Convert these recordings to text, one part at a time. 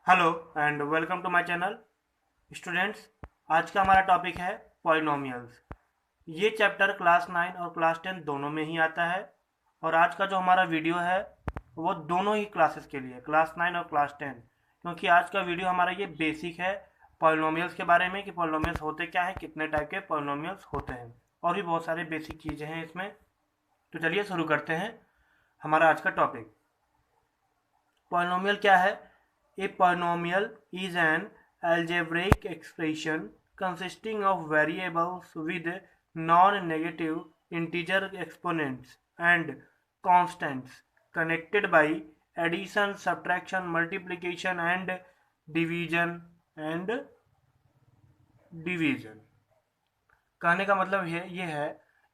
Hello and welcome to my channel students. आज का हमारा टॉपिक है पॉलिनोमियल्स। ये चैप्टर क्लास 9 और क्लास 10 दोनों में ही आता है और आज का जो हमारा वीडियो है वो दोनों ही क्लासेस के लिए, क्लास 9 और क्लास 10, क्योंकि आज का वीडियो हमारा ये बेसिक है पॉलिनोमियल्स के बारे में कि पॉलिनोमियल्स होते क्या हैं, कितने टाइप के पॉलिनोमियल्स होते हैं और भी बहुत सारे बेसिक चीज़ें हैं इसमें। तो चलिए शुरू करते हैं हमारा आज का टॉपिक। पॉलिनोमियल क्या है? A polynomial is an algebraic expression consisting of variables with non-negative integer exponents and constants connected by addition, subtraction, multiplication and division। कहने का मतलब ये है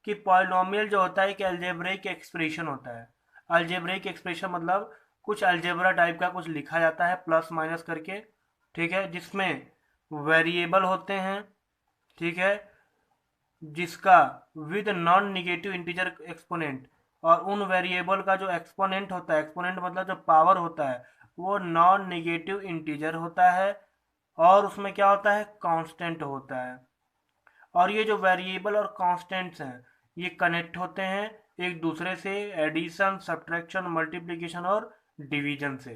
कि पॉलिनोमियल जो होता है एक अलजेब्रिक एक्सप्रेशन होता है। अलजेब्रिक एक्सप्रेशन मतलब कुछ अलजेब्रा टाइप का कुछ लिखा जाता है प्लस माइनस करके, ठीक है, जिसमें वेरिएबल होते हैं, ठीक है, जिसका with non negative integer exponent, और उन वेरिएबल का जो एक्सपोनेंट होता है, एक्सपोनेंट मतलब जो पावर होता है, वो नॉन निगेटिव इंटीजर होता है और उसमें क्या होता है, कांस्टेंट होता है। और ये जो वेरिएबल और कांस्टेंट्स हैं ये कनेक्ट होते हैं एक दूसरे से एडिशन, सब्ट्रैक्शन, मल्टीप्लिकेशन और डिवीजन से।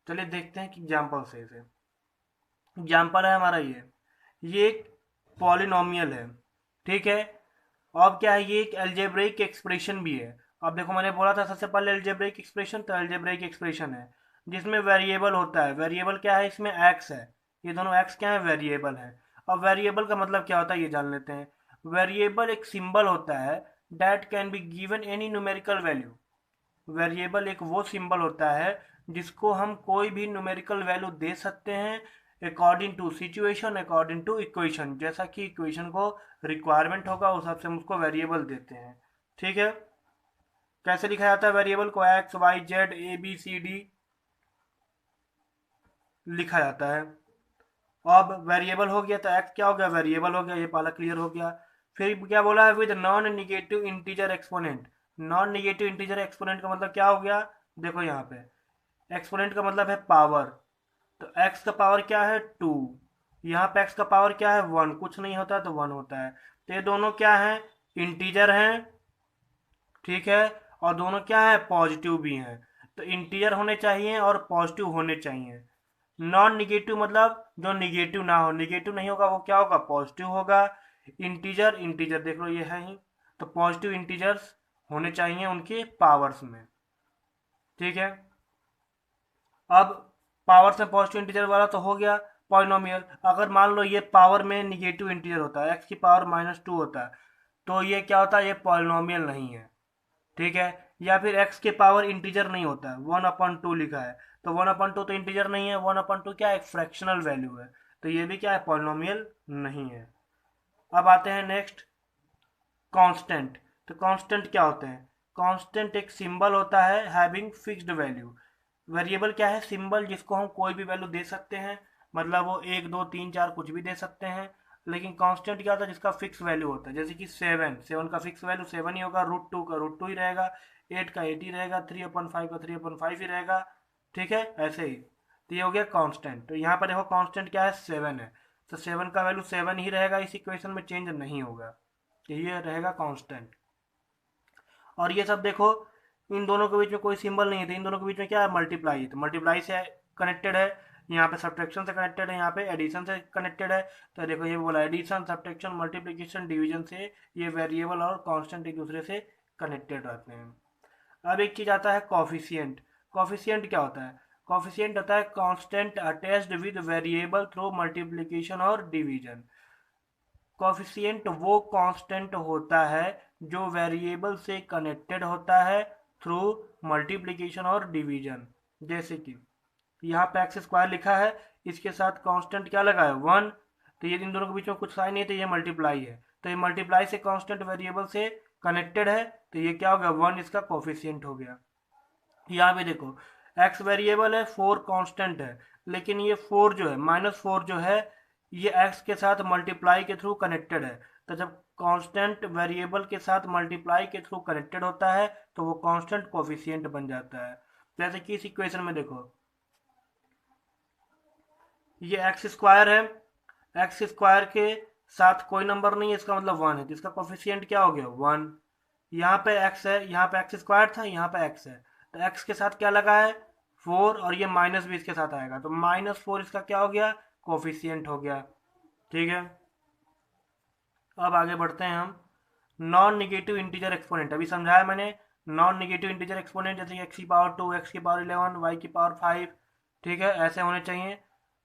चलिए देखते हैं कि एग्जाम्पल से इसे। एग्जाम्पल है हमारा ये एक पॉलिनोमियल है, ठीक है। अब क्या है, ये एक अलजेब्रिक एक्सप्रेशन भी है। अब देखो मैंने बोला था सबसे पहले अलजेब्रिक एक्सप्रेशन, तो अलजेब्रिक एक्सप्रेशन है जिसमें वेरिएबल होता है। वेरिएबल क्या है, इसमें एक्स है, ये दोनों एक्स क्या है, वेरिएबल है। अब वेरिएबल का मतलब क्या होता है ये जान लेते हैं। वेरिएबल एक सिंबल होता है that can be given any numerical value. Variable एक वो सिंबल होता है जिसको हम कोई भी न्यूमेरिकल वैल्यू दे सकते हैं according to situation, according to equation. जैसा कि इक्वेशन को रिक्वायरमेंट होगा उस हिसाब से हम उसको वेरिएबल देते हैं, ठीक है। कैसे लिखा जाता है वेरिएबल को? X Y Z A B C D लिखा जाता है। अब वेरिएबल हो गया तो एक्स क्या हो गया, वेरिएबल हो गया, ये पहला क्लियर हो गया। फिर क्या बोला है, with non negative integer exponent. Non negative integer exponent का मतलब क्या हो गया, देखो यहाँ पे एक्सपोनेंट का मतलब है पावर। तो एक्स का पावर क्या है, 2। यहाँ पे एक्स का पावर क्या है, 1। कुछ नहीं होता तो 1 होता है। तो ये दोनों क्या है, इंटीजर हैं, ठीक है, और दोनों क्या है, पॉजिटिव भी हैं। तो इंटीजर होने चाहिए और पॉजिटिव होने चाहिए। नॉन निगेटिव मतलब जो निगेटिव ना हो, निगेटिव नहीं होगा वो क्या होगा, पॉजिटिव होगा। इंटीजर, इंटीजर देख लो ये है ही, तो पॉजिटिव इंटीजर्स होने चाहिए उनके पावर्स में, ठीक है। अब पावर से पॉजिटिव इंटीजर वाला तो हो गया पॉलिनोमियल। अगर मान लो ये पावर में निगेटिव इंटीजर होता है, एक्स की पावर -2 होता है, तो ये क्या होता है, ये पॉलिनोमियल नहीं है, ठीक है। या फिर एक्स के पावर इंटीजर नहीं होता है, 1/2 लिखा है, तो 1/2 तो इंटीजर नहीं है, 1/2 क्या है, एक फ्रैक्शनल वैल्यू है, तो ये भी क्या है, पॉलिनोमियल नहीं है। अब आते हैं नेक्स्ट, कांस्टेंट। तो कांस्टेंट क्या होते हैं? कांस्टेंट एक सिंबल होता है हैविंग फिक्स्ड वैल्यू। वेरिएबल क्या है, सिंबल जिसको हम कोई भी वैल्यू दे सकते हैं, मतलब वो 1 2 3 4 कुछ भी दे सकते हैं। लेकिन कांस्टेंट क्या होता है, जिसका फिक्स वैल्यू होता है। जैसे कि 7 का फिक्स वैल्यू 7 ही होगा, √2 का √2 ही रहेगा, 8 का 8 ही रहेगा, 3/5 का 3/5 ही रहेगा, ठीक है, ऐसे ही। तो ये हो गया कांस्टेंट। तो यहाँ पर देखो कांस्टेंट क्या है, 7 है, तो 7 का वैल्यू 7 ही रहेगा, इस इक्वेशन में चेंज नहीं होगा, तो ये रहेगा कांस्टेंट। और ये सब देखो, इन दोनों के बीच में कोई सिंबल नहीं है, तो इन दोनों के बीच में क्या है, मल्टीप्लाई है, तो मल्टीप्लाई से कनेक्टेड है। यहाँ पे सब्ट्रैक्शन से कनेक्टेड है, यहाँ पे एडिशन से कनेक्टेड है। तो देखो ये बोला एडिशन, सब्ट्रैक्शन, मल्टीप्लिकेशन, डिवीजन से ये वेरिएबल और कांस्टेंट एक दूसरे से कनेक्टेड रहते हैं। अब एक चीज आता है कॉफिशिएंट। कॉफिशिएंट क्या होता है? कॉफिशिएंट होता है constant attached with variable through multiplication और डिवीजन। कॉफिशिएंट वो कांस्टेंट होता है जो वेरिएबल से कनेक्टेड होता है थ्रू मल्टीप्लिकेशन और डिवीजन। जैसे कि यहाँ पे एक्स स्क्वायर लिखा है, इसके साथ कांस्टेंट क्या लगा है, 1। तो ये इन दोनों के बीच में कुछ साइन नहीं है, तो ये मल्टीप्लाई है, तो ये मल्टीप्लाई से कांस्टेंट वेरिएबल से कनेक्टेड है, तो ये क्या हो गया, 1 इसका कॉफिशिएंट हो गया। यहाँ पे देखो एक्स वेरिएबल है, 4 कांस्टेंट है, लेकिन ये 4 जो है, -4 जो है, ये एक्स के साथ मल्टीप्लाई के थ्रू कनेक्टेड है। तो जब कांस्टेंट वेरिएबल के साथ मल्टीप्लाई के थ्रू कनेक्टेड होता है तो वो कांस्टेंट कोफिशिएंट बन जाता है। जैसे कि इस इक्वेशन में देखो ये एक्स स्क्वायर है, एक्स स्क्वायर के साथ कोई नंबर नहीं है, इसका मतलब वन है, तो इसका कोफिशिएंट क्या हो गया, वन। यहाँ पे एक्स है, यहाँ पे एक्स स्क्वायर था, यहाँ पे एक्स है, तो एक्स के साथ क्या लगा है, फोर, और ये माइनस भी इसके साथ आएगा, तो -4 इसका क्या हो गया, कोफिशिएंट हो गया। ठीक है, अब आगे बढ़ते हैं हम। नॉन निगेटिव इंटीजर एक्सपोनेंट अभी समझाया मैंने। नॉन निगेटिव इंटीजर एक्सपोनेंट जैसे एक्स की पावर 2, एक्स की पावर 11, वाई की पावर 5, ठीक है, ऐसे होने चाहिए।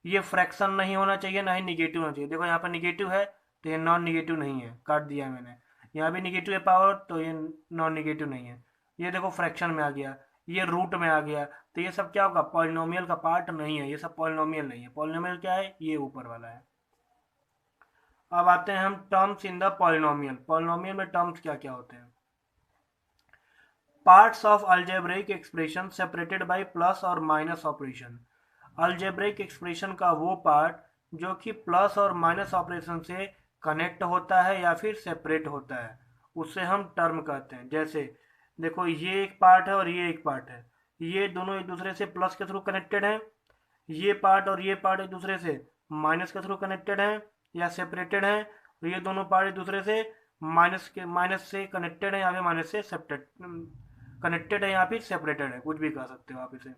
ये फ्रैक्शन नहीं होना चाहिए, ना ही निगेटिव होना चाहिए। देखो यहाँ पर निगेटिव है तो ये नॉन निगेटिव नहीं है, काट दिया मैंने। यहाँ भी निगेटिव है पावर, तो ये नॉन निगेटिव नहीं है। ये देखो फ्रैक्शन में आ गया, ये रूट में आ गया, तो ये सब क्या होगा, पॉलिनोमियल का पार्ट नहीं है, ये सब पॉलिनोमियल नहीं है। पॉलिनोमियल क्या है, ये ऊपर वाला है। अब आते हैं हम terms in the polynomial. Polynomial में टर्म्स क्या क्या होते हैं। Parts of algebraic expression separated by plus और माइनस ऑपरेशन। अलजेब्रिक एक्सप्रेशन का वो पार्ट जो कि प्लस और माइनस ऑपरेशन से कनेक्ट होता है या फिर सेपरेट होता है, उसे हम टर्म कहते हैं। जैसे देखो ये एक पार्ट है और ये एक पार्ट है, ये दोनों एक दूसरे से प्लस के थ्रू कनेक्टेड हैं। ये पार्ट और ये पार्ट एक दूसरे से माइनस के थ्रू कनेक्टेड हैं या सेपरेटेड हैं, और ये दोनों पार्ट एक दूसरे से माइनस से कनेक्टेड है या फिर माइनस से सेपरेट कनेक्टेड है या फिर सेपरेटेड है, कुछ भी कह सकते हो आप इसे।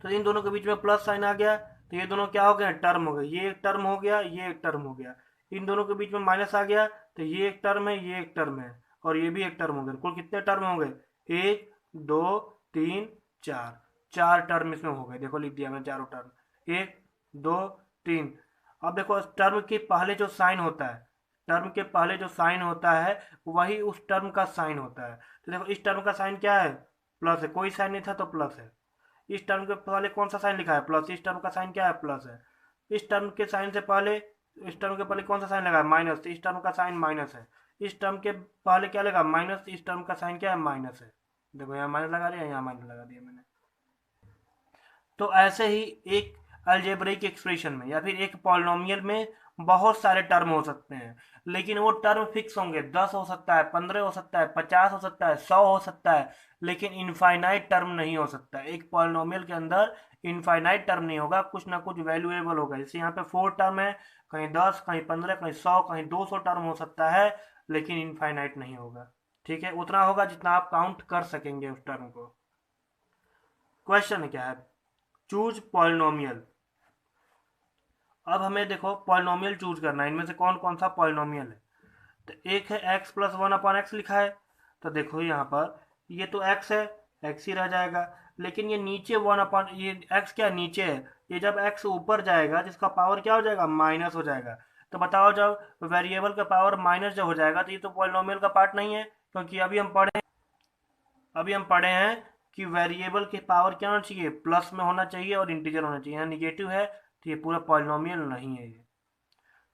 तो इन दोनों के बीच में प्लस साइन आ गया, तो ये दोनों क्या हो गए, टर्म हो गए। ये एक टर्म हो गया, ये एक टर्म हो गया। इन दोनों के बीच में माइनस आ गया, तो ये एक टर्म है, ये एक टर्म है, और ये भी एक टर्म हो गया। कुल कितने टर्म हो गए, एक, दो, तीन, चार। चार टर्म इसमें हो गए। देखो लिख दिया मैं चारों टर्म, एक, दो, तीन। अब देखो टर्म के पहले जो साइन होता है, टर्म के पहले जो साइन होता है वही उस टर्म का साइन होता है। तो देखो इस टर्म का साइन क्या है, प्लस है, कोई साइन नहीं था तो प्लस है। इस टर्म के पहले कौन सा साइन लिखा है, प्लस। इस टर्म का साइन क्या है, प्लस है। इस टर्म के साइन से पहले, इस टर्म के पहले कौन सा साइन लगा है, माइनस, तो इस टर्म का साइन माइनस है। इस टर्म के पहले क्या लगा, माइनस, इस टर्म का साइन क्या है, माइनस है। देखो यहाँ माइनस लगा दिया, यहाँ माइनस लगा दिया मैंने। तो ऐसे ही एक अलजेब्रिक एक्सप्रेशन में या फिर एक पॉलिनोमियल में बहुत सारे टर्म हो सकते हैं, लेकिन वो टर्म फिक्स होंगे। 10 हो सकता है, 15 हो सकता है, 50 हो सकता है, 100 हो सकता है, लेकिन इनफाइनाइट टर्म नहीं हो सकता। एक पॉलिनोमियल के अंदर इनफाइनाइट टर्म नहीं होगा, कुछ ना कुछ वैल्यूएबल होगा। जैसे यहाँ पे 4 टर्म है, कहीं 10, कहीं 15, कहीं 100, कहीं 200 टर्म हो सकता है, लेकिन इनफाइनाइट नहीं होगा। ठीक है, उतना होगा जितना आप काउंट कर सकेंगे उस टर्म को। क्वेश्चन क्या है, चूज पॉलिनोमियल। अब हमें देखो पॉलिनोमियल चूज करना है, इनमें से कौन कौन सा पॉलिनोमियल है। तो एक है x plus one upon x लिखा है, तो देखो यहाँ पर ये तो एक्स है, एक्स ही रह जाएगा। लेकिन ये नीचे वन अपॉन, ये एक्स क्या नीचे है, ये जब एक्स ऊपर जाएगा तो इसका पावर क्या हो जाएगा, माइनस हो जाएगा। तो बताओ जब वेरिएबल का पावर माइनस जब हो जाएगा तो ये तो पॉलिनोमियल का पार्ट नहीं है, क्योंकि अभी हम पढ़े हैं कि वेरिएबल के पावर क्या होना चाहिए, प्लस में होना चाहिए और इंटीजर होना चाहिए। यहाँ निगेटिव है तो ये पूरा पॉलिनोमियल नहीं है ये।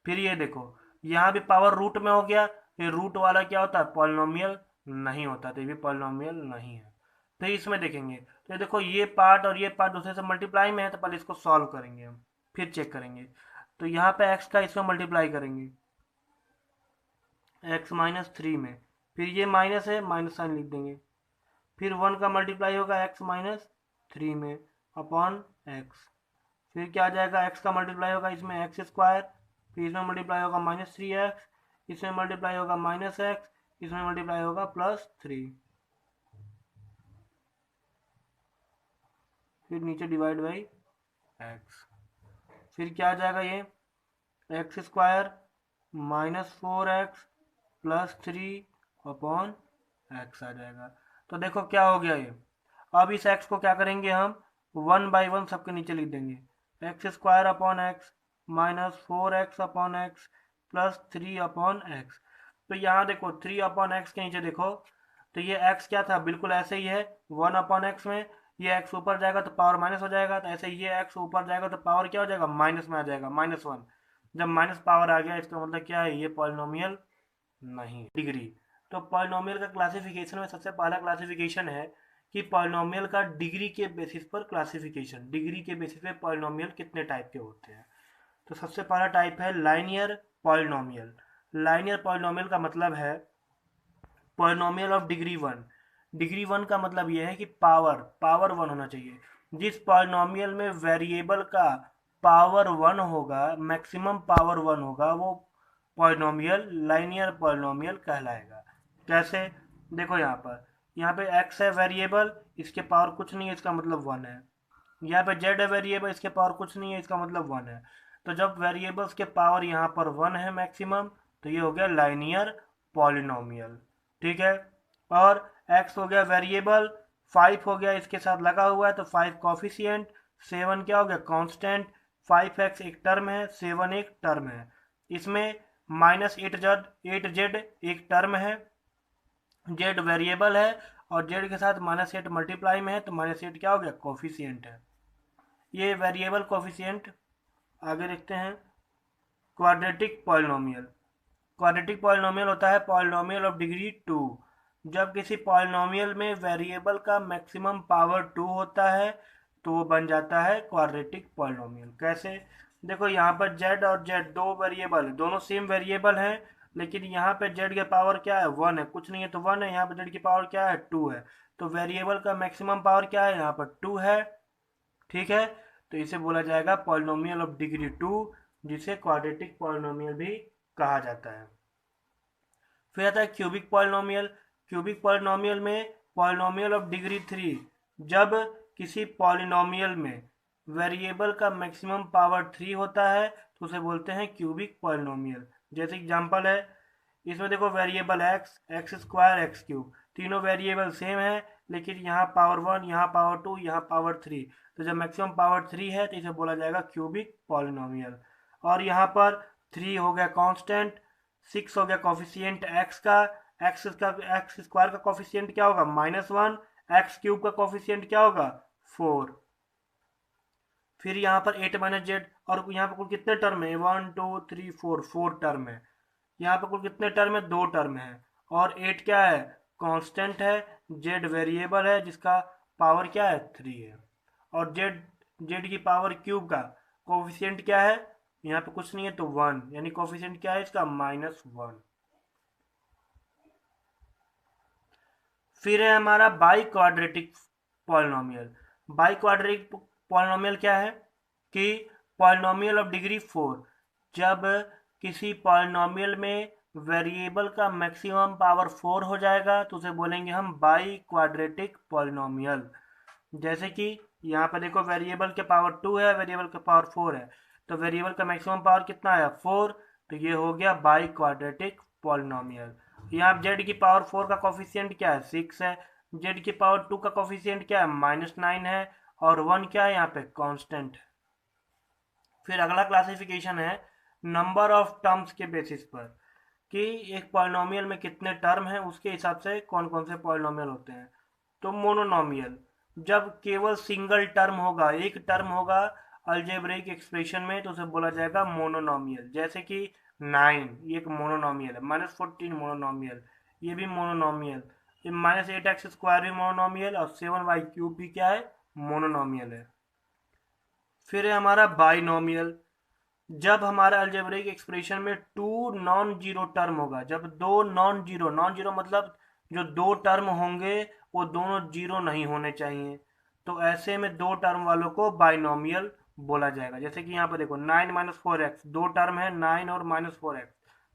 फिर ये देखो यहाँ भी पावर रूट में हो गया, ये रूट वाला क्या होता है, पॉलिनोमियल नहीं होता, तो ये भी पॉलिनोमियल नहीं है। फिर इसमें देखेंगे तो ये देखो ये पार्ट और ये पार्ट दूसरे से मल्टीप्लाई में है, तो पहले इसको सॉल्व करेंगे हम, फिर चेक करेंगे। तो यहाँ पे एक्स का इसमें मल्टीप्लाई करेंगे, एक्स -3 में, फिर ये माइनस है, माइनस साइन लिख देंगे। फिर 1 का मल्टीप्लाई होगा एक्स -3 में अपॉन एक्स। फिर क्या आ जाएगा, एक्स का मल्टीप्लाई होगा इसमें एक्स स्क्वायर, फिर इसमें मल्टीप्लाई होगा -3x, इसमें मल्टीप्लाई होगा -x, इसमें मल्टीप्लाई होगा +3, फिर नीचे डिवाइड बाई एक्स। फिर क्या आ जाएगा, ये x square -4x +3 upon x आ जाएगा। तो देखो क्या हो गया ये। अब इस एक्स को क्या करेंगे हम, 1 बाई 1 सबके नीचे लिख देंगे, x square upon x -4x upon x +3 upon x. तो यहाँ देखो 3 अपॉन एक्स के नीचे देखो, तो ये एक्स क्या था, बिल्कुल ऐसे ही है, 1 अपॉन एक्स में ये एक्स ऊपर जाएगा तो पावर माइनस हो जाएगा, तो ऐसे ये एक्स ऊपर जाएगा तो पावर क्या हो जाएगा, माइनस में आ जाएगा, -1। जब माइनस पावर आ गया इसका मतलब क्या है, ये पॉलिनोमियल नहीं। डिग्री, तो पॉलिनोमियल का क्लासिफिकेशन में सबसे पहला क्लासिफिकेशन है कि पॉलिनोमियल का डिग्री के बेसिस पर क्लासिफिकेशन, डिग्री के बेसिस पे पॉलिनोमियल कितने टाइप के होते हैं। तो सबसे पहला टाइप है लाइनियर पॉलिनोमियल। लाइनियर पॉलिनोमियल का मतलब है पॉलिनोमियल ऑफ डिग्री 1। डिग्री 1 का मतलब यह है कि पावर 1 होना चाहिए। जिस पॉलिनोमियल में वेरिएबल का पावर 1 होगा, मैक्सिमम पावर 1 होगा, वो पॉलिनोमियल लाइनियर पॉलिनोमियल कहलाएगा। कैसे? देखो यहाँ पे x है वेरिएबल, इसके पावर कुछ नहीं है, इसका मतलब 1 है। यहाँ पे z है वेरिएबल, इसके पावर कुछ नहीं है, इसका मतलब 1 है। तो जब वेरिएबल्स के पावर यहाँ पर 1 है मैक्सिमम, तो ये हो गया लाइनियर पॉलिनोमियल। ठीक है। और x हो गया वेरिएबल, 5 हो गया इसके साथ लगा हुआ है, तो 5 कॉफिशिएंट, 7 क्या हो गया कांस्टेंट, 5x एक टर्म है, 7 एक टर्म है। इसमें -8z एक टर्म है, z वेरिएबल है, और z के साथ -8 मल्टीप्लाई में है, तो -8 क्या हो गया कॉफिशिएंट है। ये वेरिएबल कॉफिशिएंट। आगे देखते हैं क्वाड्रेटिक पॉलिनोमियल। क्वाड्रेटिक पॉलिनोमियल होता है पॉलिनोमियल ऑफ डिग्री 2। जब किसी पॉलिनोमियल में वेरिएबल का मैक्सिमम पावर 2 होता है तो वो बन जाता है क्वाड्रेटिक पॉलिनोमियल। कैसे? देखो यहाँ पर z और z दो वेरिएबल है, दोनों सेम वेरिएबल हैं, लेकिन यहाँ पे z के पावर क्या है 1 है, कुछ नहीं है तो 1 है। यहाँ पे z की पावर क्या है 2 है, तो वेरिएबल का मैक्सिमम पावर क्या है यहाँ पर 2 है। ठीक है। तो इसे बोला जाएगा पॉलिनोमियल ऑफ डिग्री 2, जिसे क्वाड्रेटिक पॉलिनोमियल भी कहा जाता है। फिर आता है क्यूबिक पॉलिनोमियल। क्यूबिक पॉलिनोमियल में पॉलिनोमियल ऑफ डिग्री 3, जब किसी पॉलिनोमियल में वेरिएबल का मैक्सिमम पावर 3 होता है तो उसे बोलते हैं क्यूबिक पॉलिनोमियल। जैसे एग्जांपल है, इसमें देखो variable x, x square, x cube, तीनों वेरिएबल सेम है, लेकिन यहाँ पावर 1, यहाँ पावर 2, यहाँ पावर 3। तो जब मैक्सिमम पावर 3 है तो इसे बोला जाएगा क्यूबिक पॉलिनोमियल। और यहाँ पर 3 हो गया कांस्टेंट, 6 हो गया कॉफिशिएंट एक्स का, एक्स स्क्वायर का कॉफिशिएंट क्या होगा -1, एक्स क्यूब का कॉफिशिएंट क्या होगा 4। फिर यहाँ पर 8 - z, और यहाँ पर कुल कितने टर्म है 1 2 3 4, 4 टर्म है। यहाँ पर कुल कितने टर्म है 2 टर्म है। और 8 क्या है कांस्टेंट है, z वेरिएबल है जिसका पावर क्या है 3 है। और z की पावर क्यूब का कोफिशिएंट क्या है, यहाँ पे कुछ नहीं है तो 1, यानी कोफिशिएंट क्या है इसका -1। फिर है हमारा by quadratic polynomial. By quadratic polynomial क्या है कि पॉलिनोमियल ऑफ डिग्री 4, जब किसी पॉलिनोमियल में वेरिएबल का मैक्सिमम पावर 4 हो जाएगा तो उसे बोलेंगे हम बाई क्वाड्रेटिक पॉलिनोमियल। जैसे कि यहाँ पर देखो वेरिएबल के पावर 2 है, वेरिएबल के पावर 4 है, तो वेरिएबल का मैक्सिमम पावर कितना है 4, तो ये हो गया बाई क्वाड्रेटिक पॉलिनोमियल। यहाँ z की पावर 4 का कोफिशिएंट क्या है 6 है, z की पावर 2 का कोफिशिएंट क्या है -9 है, और 1 क्या है यहाँ पे कांस्टेंट है। फिर अगला क्लासिफिकेशन है नंबर ऑफ टर्म्स के बेसिस पर, कि एक पॉलिनोमियल में कितने टर्म हैं उसके हिसाब से कौन कौन से पॉलिनोमियल होते हैं। तो मोनोनोमियल, जब केवल सिंगल टर्म होगा, एक टर्म होगा अलजेब्रिक एक्सप्रेशन में, तो उसे बोला जाएगा मोनोनोमियल। जैसे कि 9 ये एक मोनोनोमियल है, -14 मोनोनोमियल, ये भी मोनोनोमियल, ये -8x² भी मोनोनोमियल, और 7y³ भी क्या है मोनोनोमियल है। फिर है हमारा बाइनोमियल, जब हमारा अलजेब्रिक एक्सप्रेशन में 2 नॉन जीरो टर्म होगा, जब दो नॉन जीरो मतलब जो दो टर्म होंगे वो दोनों जीरो नहीं होने चाहिए, तो ऐसे में दो टर्म वालों को बाइनोमियल बोला जाएगा। जैसे कि यहाँ पर देखो 9 - 4x, दो टर्म है 9 और -4x,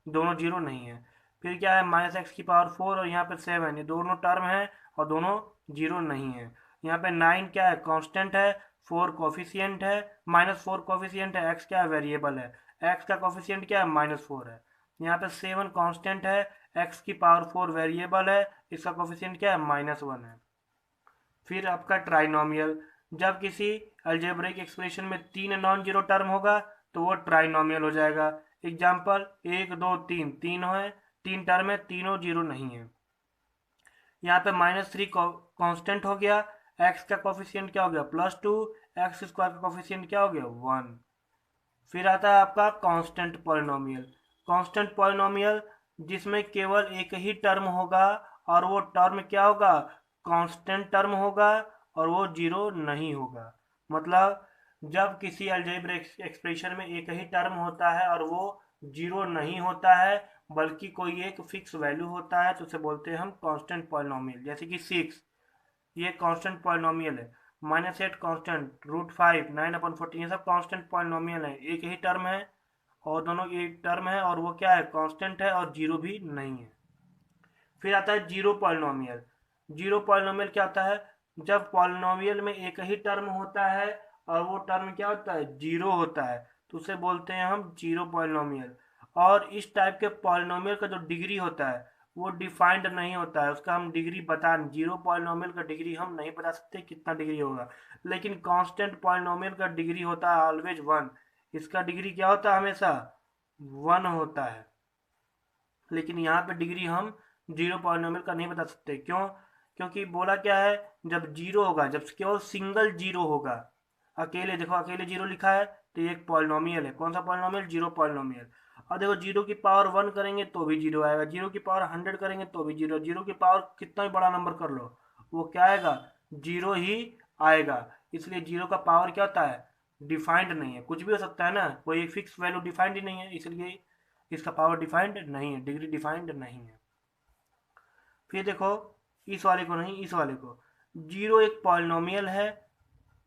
दोनों जीरो नहीं है। फिर क्या है -x की पावर 4 और यहाँ पे 7, ये दोनों टर्म है और दोनों जीरो नहीं है। यहाँ पे 9 क्या है कांस्टेंट है, 4 कोफिशिएंट है, -4 कोफिशिएंट है, x क्या है वेरिएबल है, x का कोफिशिएंट क्या है -4 है। यहाँ पे 7 कांस्टेंट है, x की पावर 4 वेरिएबल है, इसका कोफिशिएंट क्या है -1 है। फिर आपका ट्राइनोमियल, जब किसी अलजेब्रिक एक्सप्रेशन में 3 नॉन जीरो टर्म होगा तो वो ट्राइनोमियल हो जाएगा। एग्जाम्पल 1 2 3, तीनों है, 3 टर्म है, तीनों जीरो नहीं है। यहाँ पे -3 कांस्टेंट हो गया, x का कोफिशिएंट क्या हो गया +2, एक्स स्क्वायर का कोफिशिएंट क्या हो गया 1। फिर आता है आपका कांस्टेंट पॉलिनोमियल। कांस्टेंट पॉलिनोमियल जिसमें केवल एक ही टर्म होगा और वो टर्म क्या होगा कांस्टेंट टर्म होगा और वो जीरो नहीं होगा। मतलब जब किसी अलजेब्रिक एक्सप्रेशन में एक ही टर्म होता है और वो जीरो नहीं होता है बल्कि कोई एक फिक्स वैल्यू होता है तो उसे बोलते हैं हम कांस्टेंट पॉलिनोमियल। जैसे कि 6 ये कांस्टेंट पॉलिनोमियल है, -8 कांस्टेंट, √5, 9/14, ये सब कांस्टेंट पॉलिनोमियल है, एक ही टर्म है और दोनों एक टर्म है और वो क्या है, कांस्टेंट है और जीरो भी नहीं है। फिर आता है जीरो पॉलिनोमियल। जीरो पॉलिनोमियल क्या होता है, जब पॉलिनोमियल में एक ही टर्म होता है और वो टर्म क्या होता है, जीरो होता है, तो उसे बोलते हैं हम जीरो पॉलिनोमियल। और इस टाइप के पॉलिनोमियल का जो डिग्री होता है वो डिफाइंड नहीं होता है, उसका हम डिग्री बता, जीरो पॉलिनोमियल का डिग्री हम नहीं बता सकते कितना डिग्री होगा, लेकिन कांस्टेंट पॉलिनोमियल का डिग्री होता है ऑलवेज वन। इसका डिग्री क्या होता है, हमेशा वन होता है। लेकिन यहाँ पे डिग्री हम जीरो पॉलिनोमियल का नहीं बता सकते, क्यों, क्योंकि बोला क्या है, जब जीरो होगा, जब केवल सिंगल जीरो होगा, अकेले, देखो अकेले जीरो लिखा है तो ये एक पॉलिनोमियल है, कौन सा पॉलिनोमियल, जीरो पॉलिनोमियल। और देखो जीरो की पावर वन करेंगे तो भी जीरो आएगा, जीरो की पावर 100 करेंगे तो भी जीरो, जीरो की पावर कितना भी बड़ा नंबर कर लो वो क्या आएगा, जीरो ही आएगा। इसलिए जीरो का पावर क्या होता है, डिफाइंड नहीं है, कुछ भी हो सकता है ना, कोई फिक्स वैल्यू डिफाइंड ही नहीं है, इसलिए इसका पावर डिफाइंड नहीं है, डिग्री डिफाइंड नहीं है। फिर देखो इस वाले को नहीं, इस वाले को, जीरो एक पॉलिनोमियल है,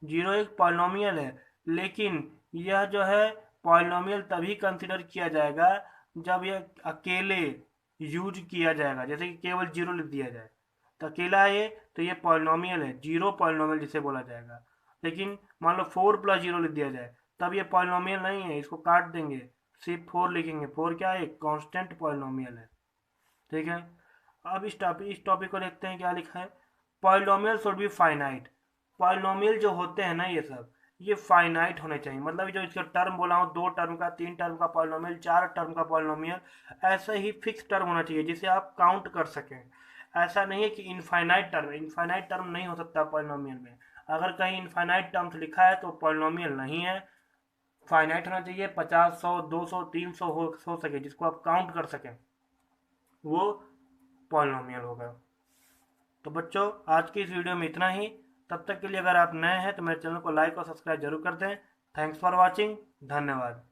जीरो एक पॉलिनोमियल है, लेकिन यह जो है पॉलिनोमियल तभी कंसिडर किया जाएगा जब यह अकेले यूज किया जाएगा, जैसे कि केवल जीरो लिख दिया जाए तो अकेला है ये, तो ये पॉलिनोमियल है, जीरो पॉलिनोमियल जिसे बोला जाएगा। लेकिन मान लो 4+0 लिख दिया जाए तब ये पॉलिनोमियल नहीं है, इसको काट देंगे, सिर्फ 4 लिखेंगे, 4 क्या है, कांस्टेंट पॉलिनोमियल है। ठीक है, अब इस टॉपिक को देखते हैं क्या लिखा है। Polynomial should be finite. Polynomial जो होते हैं ना ये सब, ये फाइनाइट होने चाहिए, मतलब जो इसका टर्म बोला हूँ, 2 टर्म का, 3 टर्म का पॉलिनोमियल, 4 टर्म का पॉलिनोमियल, ऐसा ही फिक्स टर्म होना चाहिए जिसे आप काउंट कर सकें। ऐसा नहीं है कि इनफाइनाइट टर्म, इनफाइनाइट टर्म नहीं हो सकता पॉलिनोमियल में। अगर कहीं इनफाइनाइट टर्म्स लिखा है तो पॉलिनोमियल नहीं है, फाइनाइट होना चाहिए, 50, 100, 200, 300 हो सके जिसको आप काउंट कर सकें, वो पॉलिनोमियल होगा। तो बच्चों आज की इस वीडियो में इतना ही। तब तक के लिए अगर आप नए हैं तो मेरे चैनल को लाइक और सब्सक्राइब जरूर कर दें। थैंक्स फॉर वॉचिंग, धन्यवाद।